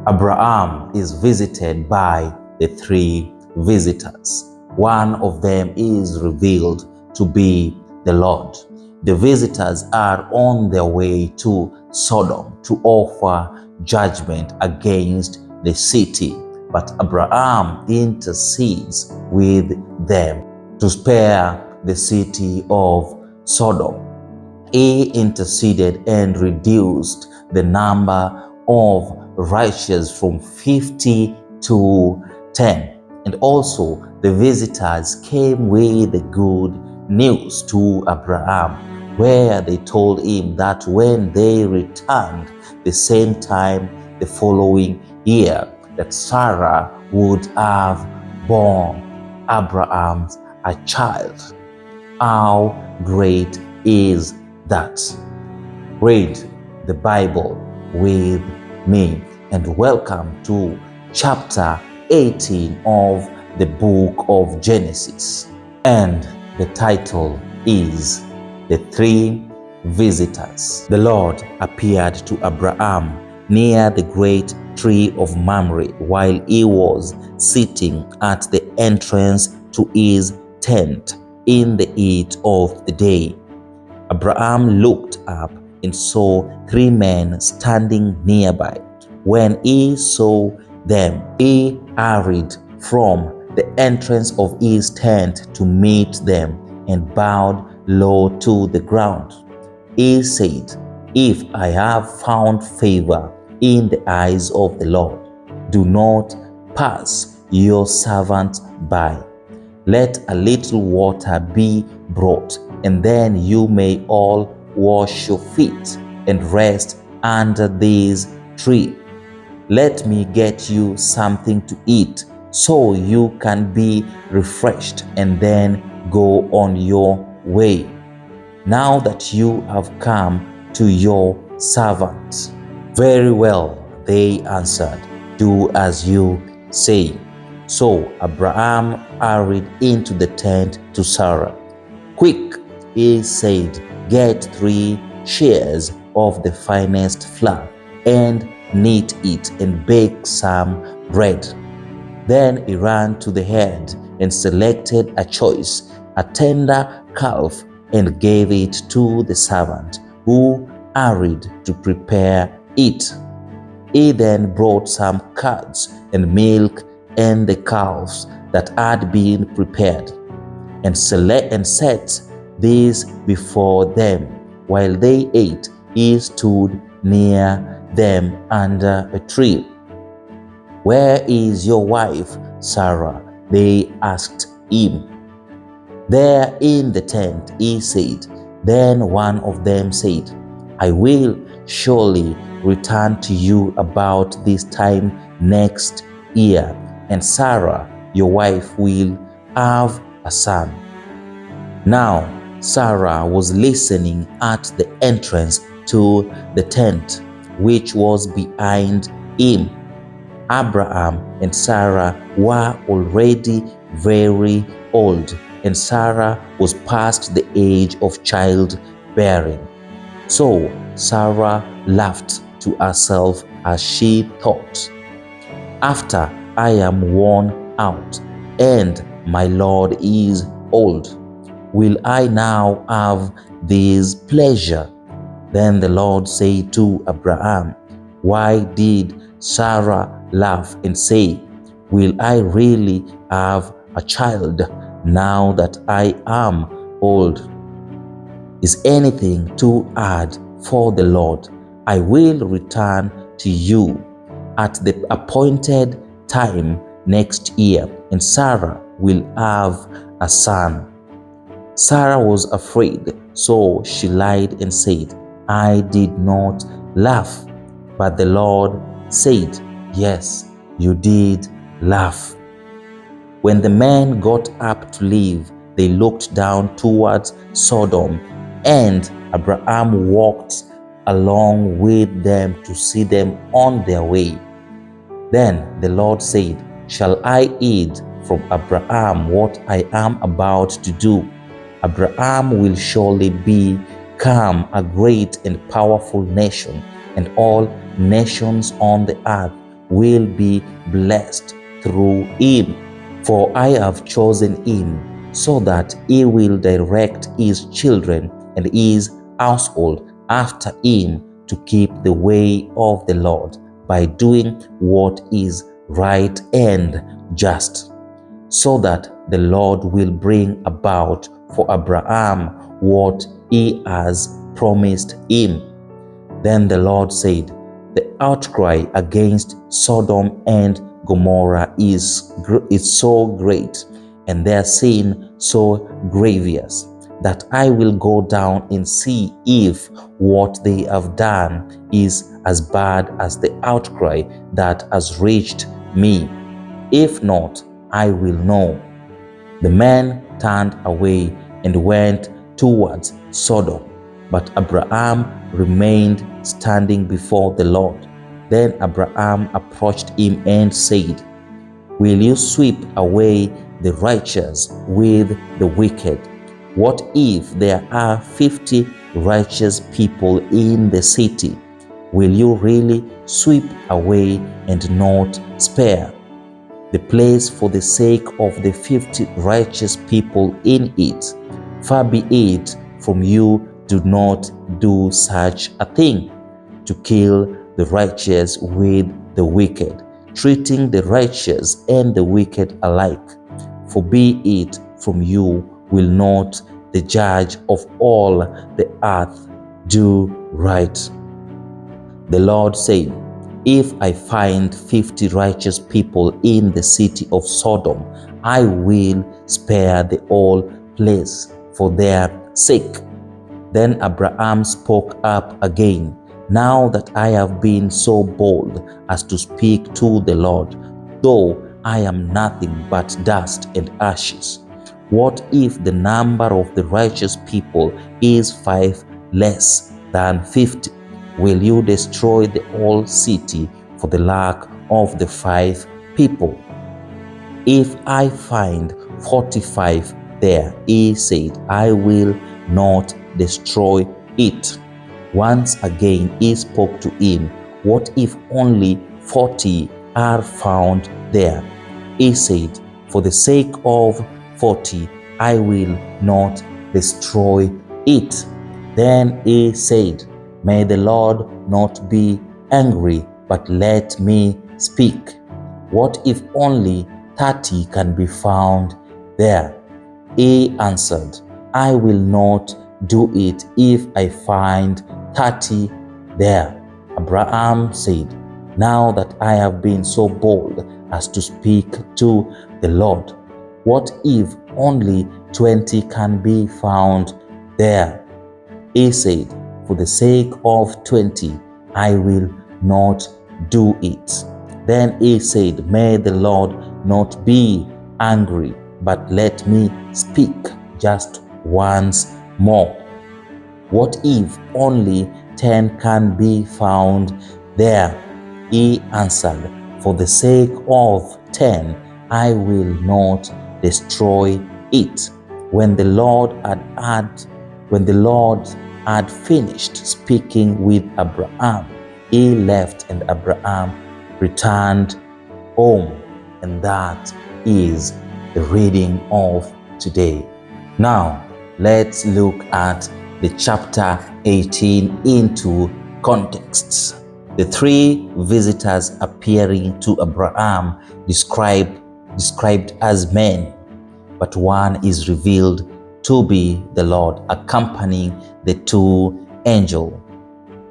Abraham is visited by the three visitors. One of them is revealed to be the Lord. The visitors are on their way to Sodom to offer judgment against the city, but Abraham intercedes with them to spare the city of Sodom. He interceded and reduced the number of righteous from 50 to 10. And also the visitors came with the good news to Abraham, where they told him that when they returned the same time the following year, that Sarah would have borne Abraham a child. How great is that? Read the Bible with me and welcome to chapter 18 of the book of Genesis. And the title is The Three Visitors. The Lord appeared to Abraham near the great tree of Mamre while he was sitting at the entrance to his tent in the heat of the day. Abraham looked up and saw three men standing nearby. When he saw them, he hurried from the entrance of his tent to meet them and bowed low to the ground. He said, "If I have found favor in the eyes of the Lord, do not pass your servant by. Let a little water be brought, and then you may all wash your feet and rest under this tree. Let me get you something to eat so you can be refreshed and then go on your way. Now that you have come to your servant." "Very well," they answered, "do as you say." So Abraham hurried into the tent to Sarah. "Quick," he said, "get 3 shares of the finest flour and knead it and bake some bread." Then he ran to the herd and selected a tender calf and gave it to the servant, who hurried to prepare it. He then brought some curds and milk and the calves that had been prepared, and set these before them. While they ate, he stood near them under a tree. "Where is your wife, Sarah?" they asked him. "There in the tent," he said. Then one of them said, "I will surely return to you about this time next year, and Sarah, your wife, will have a son." Now Sarah was listening at the entrance to the tent, which was behind him. Abraham and Sarah were already very old, and Sarah was past the age of childbearing. So Sarah laughed to herself as she thought, "After I am worn out and my Lord is old, will I now have this pleasure?" Then the Lord said to Abraham, "Why did Sarah laugh and say, 'Will I really have a child now that I am old?' Is anything too hard for the Lord? I will return to you at the appointed time next year, and Sarah will have a son." Sarah was afraid, so she lied and said, "I did not laugh." But the Lord said, "Yes, you did laugh." When the men got up to leave, they looked down towards Sodom, and Abraham walked along with them to see them on their way. Then the Lord said, "Shall I hide from Abraham what I am about to do? Abraham will surely become a great and powerful nation, and all nations on the earth will be blessed through him. For I have chosen him so that he will direct his children and his household after him to keep the way of the Lord by doing what is right and just, so that the Lord will bring about for Abraham what he has promised him. Then the Lord said, the outcry against Sodom and Gomorrah is so great, and their sin so grievous, that I will go down and see if what they have done is as bad as the outcry that has reached me. If not, I will know. The man turned away and went towards Sodom, but Abraham remained standing before the Lord. Then Abraham approached him and said, will you sweep away the righteous with the wicked? What if there are 50 righteous people in the city? Will you really sweep away and not spare the place for the sake of the 50 righteous people in it? Far be it from you, do not do such a thing, to kill the righteous with the wicked, treating the righteous and the wicked alike. For be it from you, will not the judge of all the earth do right? The Lord said, if I find 50 righteous people in the city of Sodom, I will spare the whole place for their sake. Then Abraham spoke up again, now that I have been so bold as to speak to the Lord, though I am nothing but dust and ashes. What if the number of the righteous people is 5 less than 50? Will you destroy the whole city for the lack of the 5 people? If I find 45 there, he said, I will not destroy it. Once again he spoke to him, what if only 40 are found there? He said, for the sake of 40, I will not destroy it. Then he said, may the Lord not be angry, but let me speak. What if only 30 can be found there? He answered, I will not do it if I find 30 there. Abraham said, now that I have been so bold as to speak to the Lord, what if only 20 can be found there? He said, for the sake of 20, I will not do it. Then he said, may the Lord not be angry, but let me speak just once more. What if only 10 can be found there? He answered, for the sake of 10, I will not destroy it. When the Lord had finished speaking with Abraham, he left and Abraham returned home. And that is the reading of today. Now, let's look at the chapter 18 into context. The 3 visitors appearing to Abraham described as men, but one is revealed to be the Lord, accompanying the 2 angels.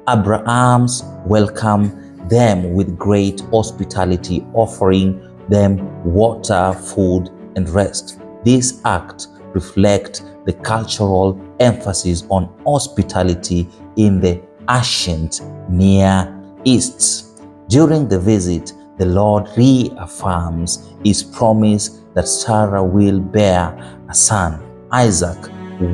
Abraham's welcomed them with great hospitality, offering them water, food, and rest. This act reflects the cultural emphasis on hospitality in the ancient Near East. During the visit, the Lord reaffirms his promise that Sarah will bear a son, Isaac,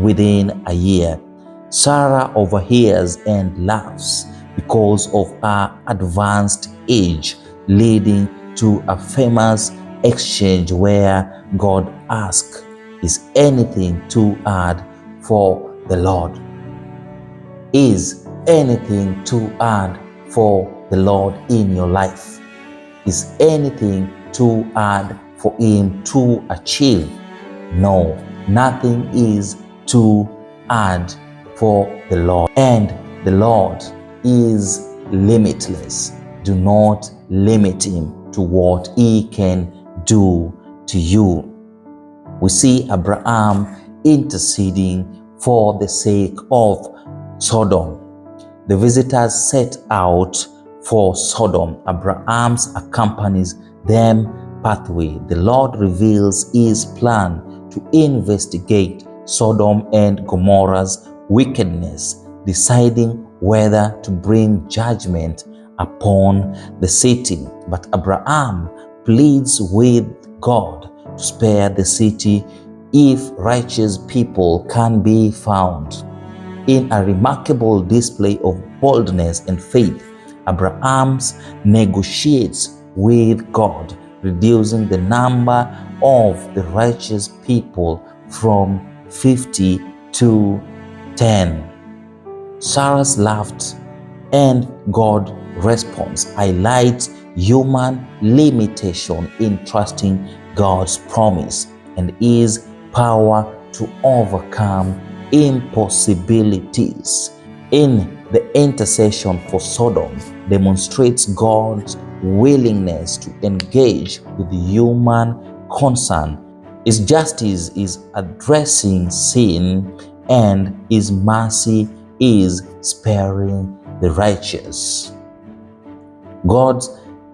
within a year. Sarah overhears and laughs because of her advanced age, leading to a famous exchange where God asks, is anything too hard for the Lord? Is anything too hard for the Lord in your life? Is anything too hard for him to achieve? No, nothing is too hard for the Lord. And the Lord is limitless. Do not limit him to what he can do to you. We see Abraham interceding for the sake of Sodom. The visitors set out for Sodom. Abraham accompanies them pathway. The Lord reveals his plan to investigate Sodom and Gomorrah's wickedness, deciding whether to bring judgment upon the city. But Abraham pleads with God to spare the city if righteous people can be found. In a remarkable display of boldness and faith, Abraham negotiates with God, reducing the number of the righteous people from 50 to 10. Sarah's laughed, and God's response highlights human limitation in trusting God's promise and His power to overcome impossibilities. In the intercession for Sodom demonstrates God's willingness to engage with human concern. His justice is addressing sin, and His mercy is sparing the righteous. God's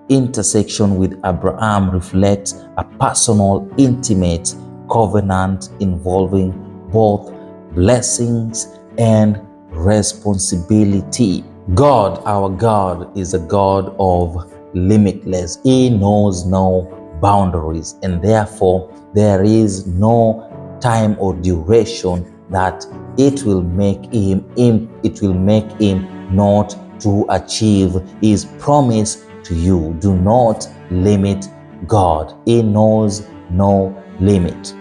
intersection with Abraham reflects a personal, intimate covenant involving both blessings and responsibility. God, our God, is a God of limitless. He knows no boundaries, and therefore there is no time or duration that it will make him not to achieve his promise to you. Do not limit God. He knows no limit.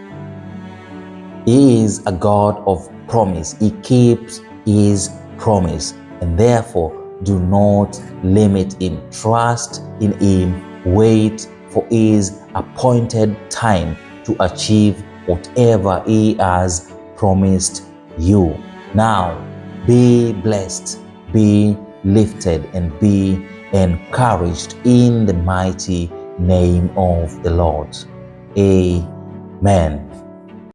He is a God of promise. He keeps his promise, and therefore do not limit him. Trust in him. Wait for his appointed time to achieve whatever he has promised you. Now, be blessed, be lifted, and be encouraged in the mighty name of the Lord. Amen.